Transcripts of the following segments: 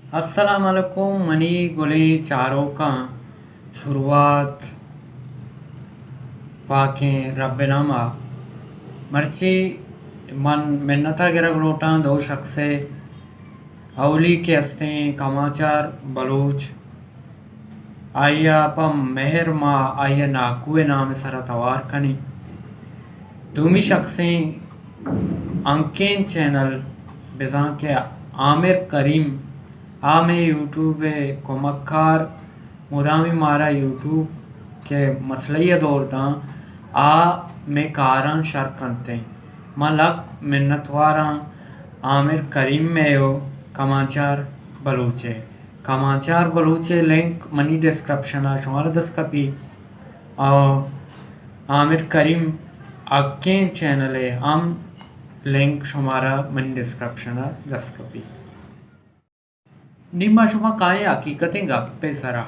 अस्सलाम वालेकुम मनी गुले चारों का शुरुआत पाकें रब्बिनामा मर्ची मन मिन्नता गिरगलोटा दो शख्से अवली के हस्ते कमाचार बलूच आया पम मेहर मा आया नाकुए नाम सरा तवार कनी दूमी शख्से अंकेन चैनल बेजा के आमिर करीम आमे यूट्यूब को मक्कार मुदामी मारा यूट्यूब के मसलिया दौरदा आ में कारां शरकनते मलक मिन्नतवारा आमिर करीम में हो कमाचार बलूचे लिंक मनी डिस्क्रिप्शन शुमार दस कपी और आमिर करीम अक्के चैनल है हम लिंक शुमारा मनी डिस्क्रिप्शन दस कपी निम्मा शुमा काए हकीकतें गप पे सरा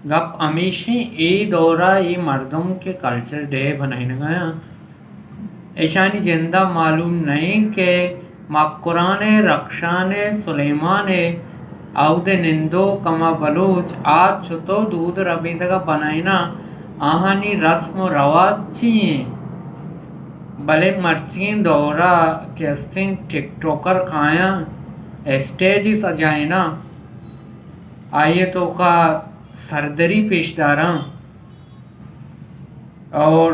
गप हमेशा ए दौरा ये मर्दों के कल्चर डे बनाए गया ऐशानी जिंदा मालूम नहीं के मक्कुराने रक्षाने सुलेमाने आउदे निंदो कमा बलूच आज छुतो दूध रबीदगा बनाइना आहानी रस्म रवाज चाहिए भले मर्चिन दौरा के अस्तिन टिकटॉकर खाया स्टेज सजाइना आइए तो का सरदरी पेशदारा और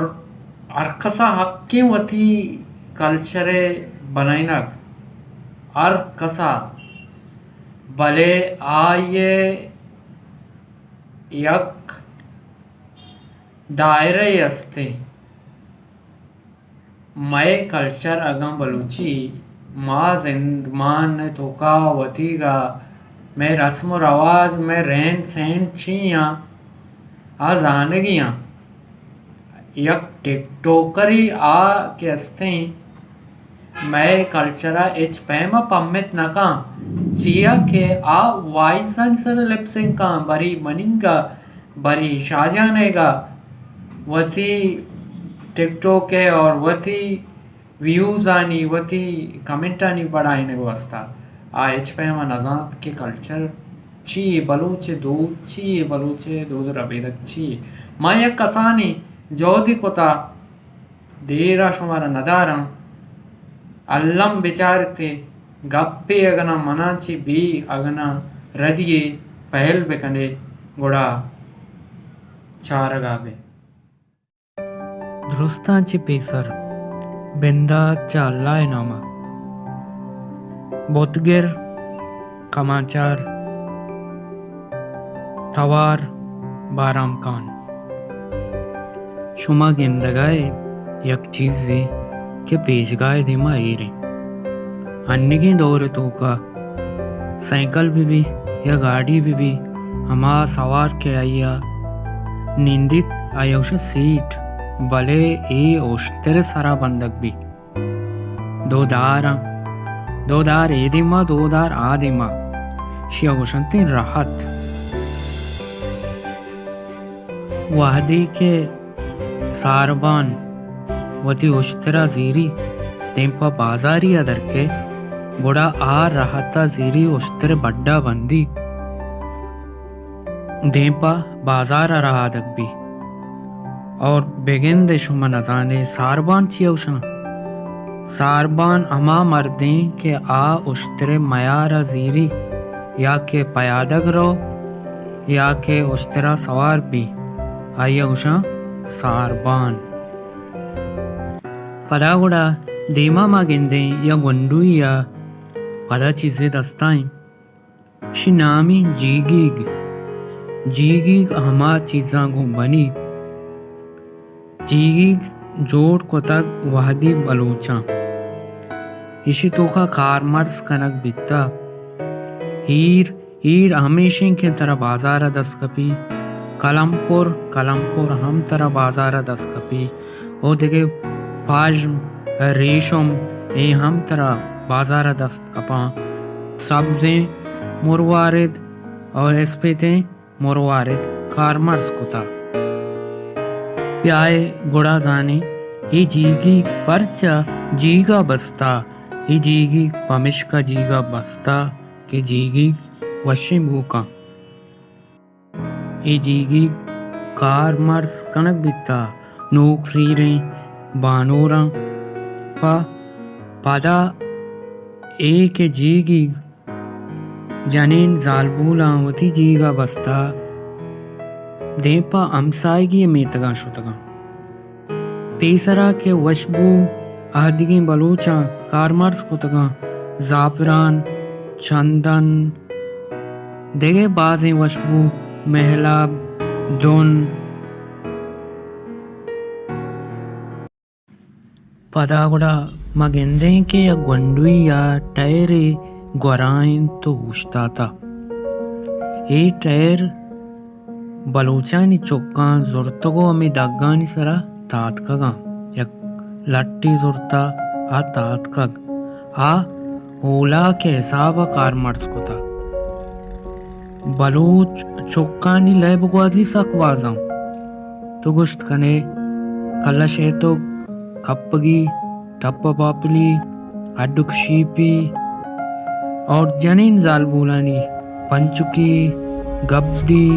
अरकसा हक्के वती कल्चरे बनाइना अरकसा भले आइए यक दायरे अस्ते मय कल्चर अगम बलूची माँ जिंदमान तो का वतीगा मैं रस्म रवाज में रहन सहन छिया आज आनगियाँ यक टिकटोकरी आ के अस्ते मैं कल्चरा एच पैमा पम्मित नका चिया के आ वाइसन सर लिपसिंग का बरी मनिंगा बरी शाहजहानेगा वती टिकटॉक के और वती व्यूज़ आनी वती कमेंट आनी बढ़ाई ने वास्ता आ एच पैमा नजात के कल्चर ची बलूचे दूध रबीदक ची माया कसानी जोधी कोता देरा शुमारा नदारा अल्लम बिचारते गप्पे अगना मनाची बी अगना रदिये पहल बेकने गुड़ा चारगाबे दुरुस्तांची पेसर बेंदा चाल्लाय नामा बोतगिर कमाचार तवार बाराम कान शुमा गेंदगाए यक चीज़े के पेशगाए दिमा एरे अन्निगी दौर तो का साइकिल भी या गाड़ी भी हमा सवार के आया निंदित आयोश सीट भले ए ओश्तर सारा बंदक भी दो दार ए दिमा दो दार आ दिमा शिया गोशंती राहत वाहदी के सारबान वती ओश्तरा जीरी तेंपा बाजारी अदर के गुड़ा आ रहता जीरी ओश्तर बड्डा बंदी देंपा बाजार आ रहा दक भी और बेगिन दे शुमा नजाने सारबान चियौशा सारबान अमा मर्दें के आ उश्तरे मयारा जीरी या के पयादग रो या के उश्तरा सवार भी आइए उषा सारबान पदागुड़ा देमा मा गिंदे या गुंडुई या पदा चीजें दस्ताएं शिनामी जीगीग हमा चीज़ां गो बनी जीगीग जोड़ को तक वहदी बलूचा इसी तोखा कारमर्स कनक बिता हीर हमेशा के तरह बाजार दस कपी कलमपुर हम तरह बाजार दस कपी ओ देखे पाज रेशम ए हम तरह बाजार दस कपा सब्जें मुरवारिद और एस्पेते मुरवारिद कारमर्स कुता प्याए गुड़ा जाने ही जीगी परचा जीगा बस्ता ही जीगी पमिश का जीगा बस्ता के जीगी वशिबूका इजीगी कार मर्स कनक बिता नोक सीरे बानोरा पा पदा एक जीगी जनीन जालबूला वती जीगा बस्ता देपा अमसायगी मेतगा शुतगा तीसरा के वशबू आहदिगी बलूचा कारमर्स कुतगा जाफरान चंदन देगे बाजें वशबू महलाब दुन पदागुड़ा मगेंदे के या गुंडुई या टैरे गोराइन तो उछता था ए टैर बलूचानी चौका जुर्तगो अमी दागानी सरा तातकगा या लट्टी जुर्ता आ तातकग आ ओला के हिसाब कार मर्स को था बलूच चौकानी लय बगवाजी सकवाजा तो गुश्त कने कलशे तो कप्पगी टप्पा पापली अड्डुक शीपी और जनीन जाल बुलानी पंचुकी गब्दी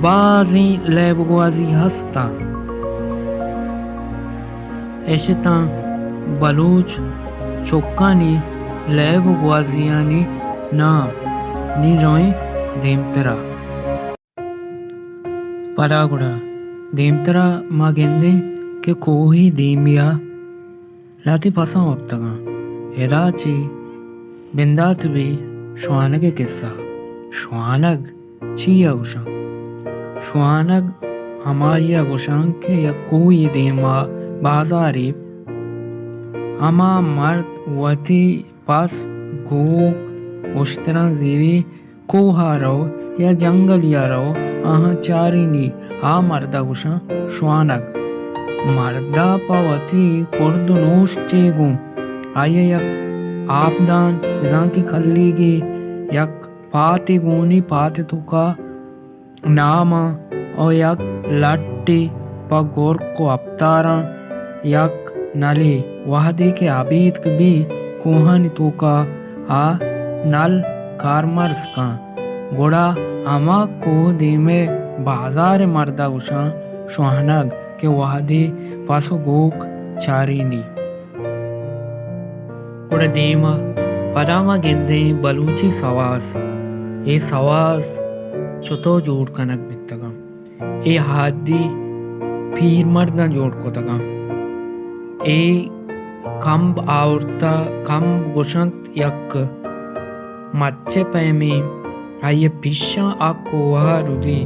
बाजी लय बगवाजी हस्ता ऐशता बलूच चौकानी लय बगवाजियानी नाम नी रोए देमतरा परागुड़ा देमतरा मागेंदे के कोही देमिया लाती फसा वक्तगा एराची बिंदात भी श्वानग किस्सा श्वानग चिया गुशा श्वानग हमारिया गुशांग के या कोई देमा बाजारी अमा मर्द वती पास गोक उश्तरा जीरी कोहा रहो या जंगल या रहो आहा चारिनी आ मर्दा गुशा श्वानग मर्दा पावती कुर्दनोश चेगू आये यक आपदान जांकी खल्लीगी यक पाती गुनी पाती तुका नामा और यक लट्टी पा गोर को अवतारा यक नली वहदी के आबीद भी कोहानी तुका आ नल कारमर्स का गोड़ा अमा को दीमे बाजार मर्दा उषा श्वानग के वहदी पासो गोक चारीनी उड़ दीमा पदामा गेंदे बलूची सवास ए सवास चुतो जोड़ कनक बितगा ए हादी पीर मर्दा जोड़ को तगा ए कंब आवरता कंब गुशंत यक मच्चे पैमी आये पिशा आको वह रुदी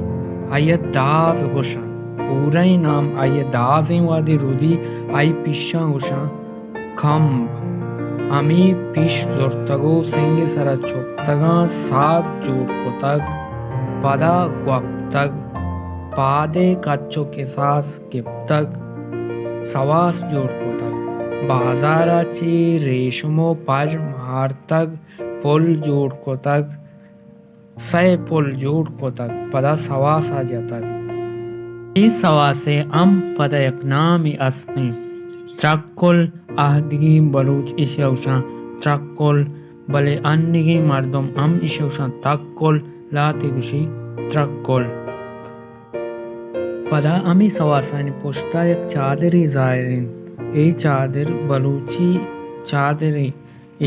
आये दास गुशा पूरा ही नाम आये दास वादी रुदी आई पिशा गुशा कंब अमी पिश जुर्तगो सिंगे सरा चुप्तगा सात जोड़ को तक पदा ग्वाप तक पादे कच्चो के सास किप तक सवास जोड़ को तक बाजारा ची रेशमो पाज मार तक पुल जोड़ को तक सै पुल जोड़ को तक पदा सवास आ जाता इस सवासे अम पदा एक नामी अस्ने त्रक्कुल आहदिगी बलूच इशौशा त्रक्कुल बले अन्निगी मर्दम अम इशौशा तक्कुल लाती गुशी त्रक्कुल पदा अमी सवासानी पुश्ता एक चादरी जायरिन ए चादर बलूची चादरी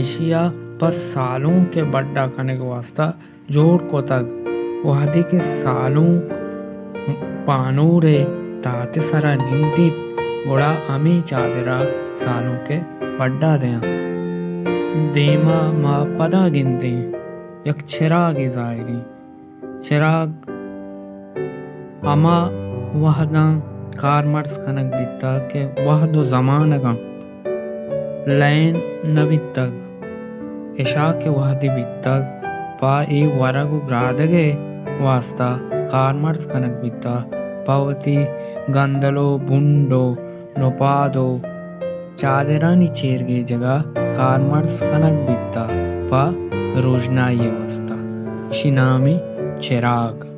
एशिया पर सालों के बड्डा करने के वास्ता जोड़ को तक वहदी के सालों पानूरे ताते सरा निंदी गोड़ा अमी चादरा सालों के बड्डा दया देमा मा पदा गिनते यक चिराग जायरी चिराग अमा वहदा कारमर्स कनक बिता के वहदो जमानगा लैन नबी तक इशा के वहदी बितक पा ए वरगु ब्रादगे वास्ता कारमर्स कनक बिता पावती गंदलो बुंडो नोपादो चादरानी चेरगे जगह कारमर्स कनक बिता पा रोजनाई वास्ता शिनामी चिराग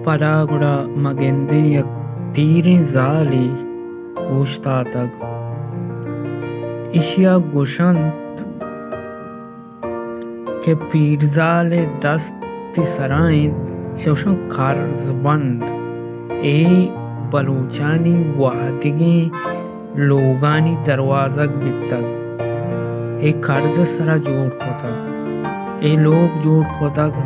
पदागुड़ा मगेंदे यक तीरे जाली उश्ता तक इशिया गुशंत के पीरजाले दस्ती सराइन शोशं खारजबंद ए बलूचानी वाहदिगे लोगानी दरवाजक बितक ए कर्ज सरा जोड़ कोतक ए लोग जोड़ कोतक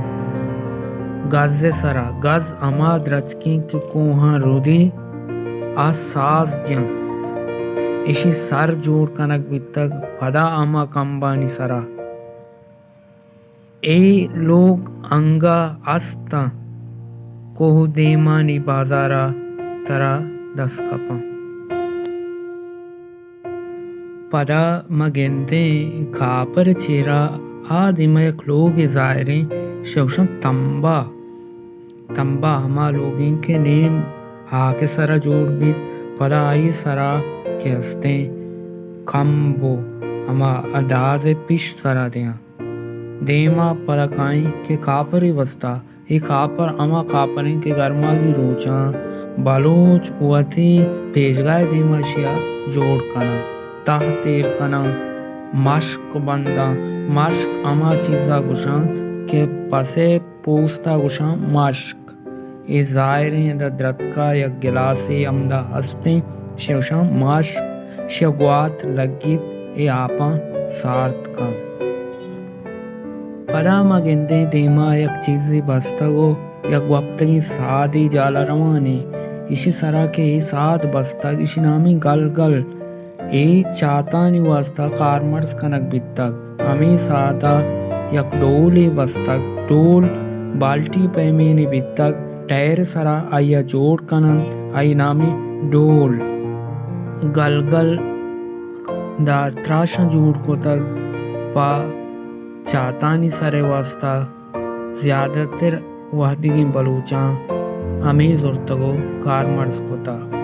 गज सरा गज अमा द्रचकी के कोहा रुदी आ साज जंत इशी सर जोड़ कनक बितक पदा अमा कंबानी सरा ए लोग अंगा अस्ता कोह देमानी बाजारा तरा दस कपा पदा मगेंदे खापर चेरा आदिमयक लोग जायरे शौशन तंबा हमा लोगों के नेम हाके सरा जोड़ भी पदा आई सरा के हस्ते खम्बो हमा अदाज पिश सरा दिया देमा पलकाई के खापरी वस्ता ये खापर अमा खापरें के गर्मा की रोचा बलोच वती पेशगाय देमा शिया जोड़ कना ताह तेर कना मश्क बंदा मश्क अमा चीज़ा गुशा के पसे पोस्ता गुशा मश्क ए जायरे द द्रतका या गिलासे अमदा हस्ते शेवशा मश्क शगवात लगित ए आपा सार्थ का पदा मगेंदे देमा यक चीज़ी बस्तगो यक वक्तगी सादी जाला रवाने इसी सरा के साथ बस्तग इसी नामी गल ए चातानी वास्ता कारमर्स कनक बितक हमें सादा यक डोले बस्तक डोल बाल्टी पैमेने बितक टैर सरा आया जोड़ कनन आई नामी डोल गलगल दार त्राशा जोड़ को तक पा चातानी सरे वास्ता ज्यादातर वहदिगी बलूचा हमें जुर्तगो कारमर्स को तक